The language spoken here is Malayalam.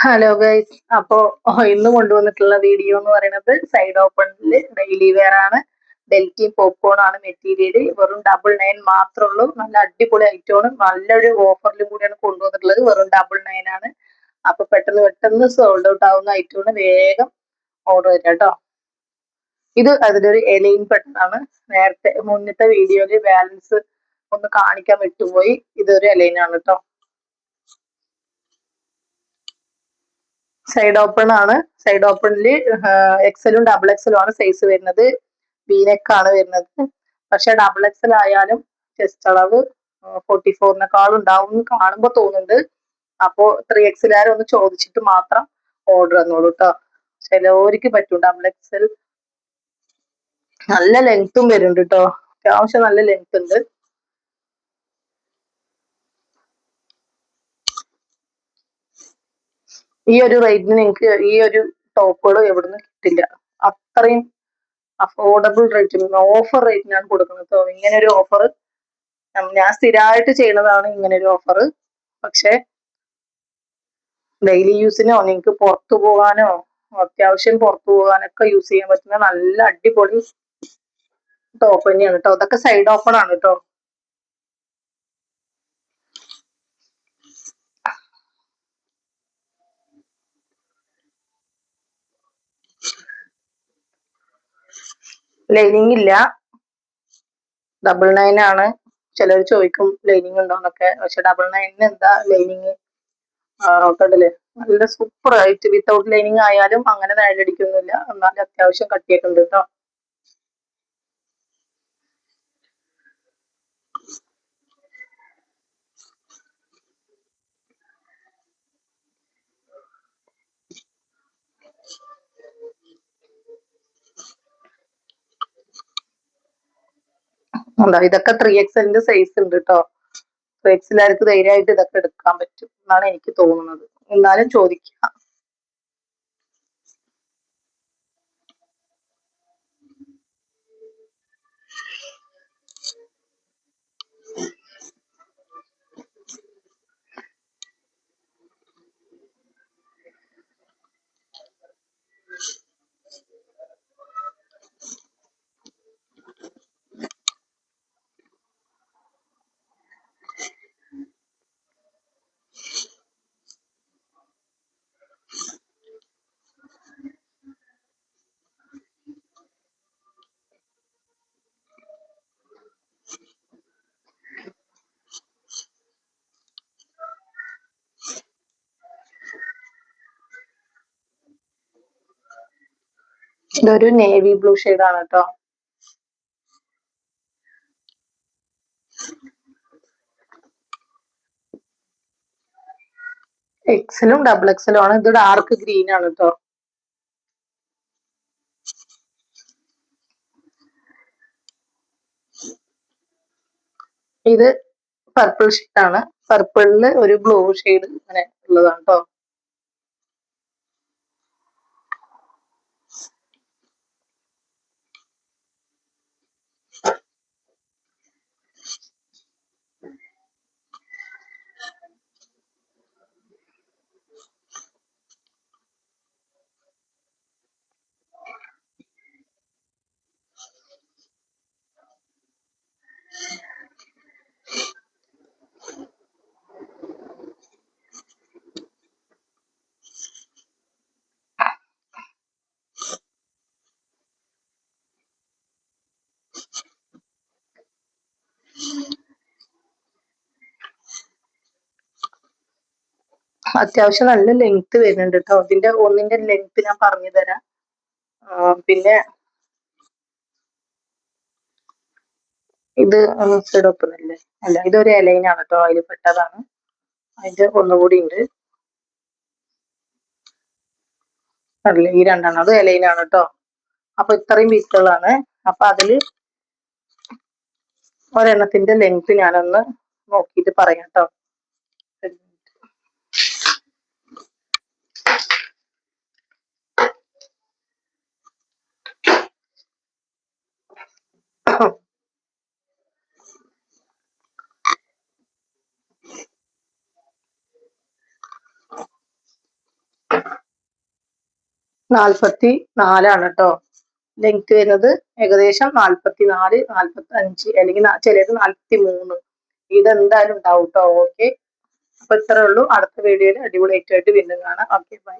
Hello guys. അപ്പോ ഇന്ന് കൊണ്ടുവന്നിട്ടുള്ള വീഡിയോ എന്ന് പറയുന്നത് സൈഡ് ഓപ്പണില് ഡെയിലി വെയർ ആണ്. ഡെൽറ്റയും പോപ്കോൺ ആണ് മെറ്റീരിയൽ. വെറും 99 മാത്രമേ ഉള്ളൂ. നല്ല അടിപൊളി ഐറ്റമാണ്. നല്ലൊരു ഓഫറിലും കൂടിയാണ് കൊണ്ടുവന്നിട്ടുള്ളത്. വെറും 99 ആണ്. അപ്പൊ പെട്ടെന്ന് പെട്ടെന്ന് സോൾഡ് ഔട്ട് ആവുന്ന ഐറ്റമാണ്. വേഗം ഓർഡർ ചെയ്യാം കേട്ടോ. ഇത് അതിലൊരു എലൈൻ പെട്ടതാണ്. നേരത്തെ മുന്നത്തെ വീഡിയോയില് ബാലൻസ് ഒന്ന് കാണിക്കാൻ വിട്ടുപോയി. ഇതൊരു എലൈൻ ആണ് കേട്ടോ. സൈഡ് ഓപ്പൺ ആണ്. സൈഡ് ഓപ്പണില് എക്സലും ഡബിൾ എക്സലും ആണ് സൈസ് വരുന്നത്. വീനെക്ക് ആണ് വരുന്നത്. പക്ഷെ ഡബിൾ എക്സൽ ആയാലും ചെസ്റ്റ് അളവ് 44-നേക്കാളും ഉണ്ടാവും എന്ന് കാണുമ്പോ തോന്നുന്നുണ്ട്. അപ്പോ 3XL ഒന്ന് ചോദിച്ചിട്ട് മാത്രം ഓർഡർ തന്നോളൂ കേട്ടോ. ചിലവർക്ക് പറ്റും ഡബിൾ എക്സൽ. നല്ല ലെങ്ത്തും വരുന്നുണ്ട് കേട്ടോ. അത്യാവശ്യം നല്ല ലെങ്ത് ഉണ്ട്. ഈ ഒരു റേറ്റിന് നിങ്ങൾക്ക് ഈ ഒരു ടോപ്പുകൾ എവിടുന്ന് കിട്ടില്ല. അത്രയും അഫോർഡബിൾ റേറ്റിന്, ഓഫർ റേറ്റിനാണ് കൊടുക്കുന്നത്. ഇങ്ങനെ ഒരു ഓഫർ ഞാൻ സ്ഥിരമായിട്ട് ചെയ്യുന്നതാണ്. ഇങ്ങനെ ഒരു ഓഫർ. പക്ഷെ ഡെയിലി യൂസിനോ നിങ്ങൾക്ക് പുറത്തു പോകാനോ അത്യാവശ്യം പുറത്തു പോകാനൊക്കെ യൂസ് ചെയ്യാൻ പറ്റുന്ന നല്ല അടിപൊളി ടോപ്പ് തന്നെയാണ് കേട്ടോ. അതൊക്കെ സൈഡ് ഓപ്പൺ ആണ് കേട്ടോ. ലൈനിങ് ഇല്ല, 99 ആണ്. ചിലർ ചോദിക്കും ലൈനിങ് ഉണ്ടോന്നൊക്കെ. പക്ഷെ 99 എന്താ ലൈനിങ് കണ്ടില്ലേ? നല്ല സൂപ്പർ ആയിട്ട് വിത്തൗട്ട് ലൈനിങ് ആയാലും അങ്ങനെ നേടടിക്കൊന്നുമില്ല. എന്നാലും അത്യാവശ്യം കട്ടിയൊക്കെ ഉണ്ട് കേട്ടോ. എന്താ ഇതൊക്കെ 3XL സൈസ് ഉണ്ട് കേട്ടോ. 3XL ധൈര്യമായിട്ട് ഇതൊക്കെ എടുക്കാൻ പറ്റും എന്നാണ് എനിക്ക് തോന്നുന്നത്. എന്നാലും ചോദിക്കുക. ഇതൊരു നേവി ബ്ലൂ ആണ് കേട്ടോ. എക്സലും ഡബിൾ എക്സലും ആണ്. ഇത് ഡാർക്ക് ഗ്രീൻ ആണ് കേട്ടോ. ഇത് പർപ്പിൾ ആണ്. പർപ്പിളില് ഒരു ബ്ലൂ ഷെയ്ഡ് ഇങ്ങനെ ഉള്ളതാണ് കേട്ടോ. അത്യാവശ്യം നല്ല ലെങ്ത് വരുന്നുണ്ട് കേട്ടോ. ഇതിന്റെ ഒന്നിന്റെ ലെങ്ത് ഞാൻ പറഞ്ഞു തരാം. പിന്നെ ഇത് സിഡോപ്പല്ലേ? അല്ല, ഇതൊരു എലൈനാണ് കേട്ടോ. അതിൽ പെട്ടതാണ്. അതിന്റെ ഒന്നുകൂടി ഉണ്ട്. അല്ല, ഈ രണ്ടെണ്ണം അത് എലൈനാണ് കേട്ടോ. അപ്പൊ ഇത്രയും പീസുകളാണ്. അപ്പൊ അതില് ഒരെണ്ണത്തിന്റെ ലെങ്ത് ഞാനൊന്ന് നോക്കിയിട്ട് പറയാം കേട്ടോ. 44 കേട്ടോ. ലെങ്ത് വരുന്നത് ഏകദേശം 44, 45 അല്ലെങ്കിൽ ചിലത് 43. ഇതെന്തായാലും ഉണ്ടാവും കേട്ടോ. ഓക്കെ, അപ്പൊ ഇത്രേ ഉള്ളൂ. അടുത്ത വീഡിയോയിൽ അടിപൊളിയായിട്ട് വീണ്ടും കാണാം. Okay, by.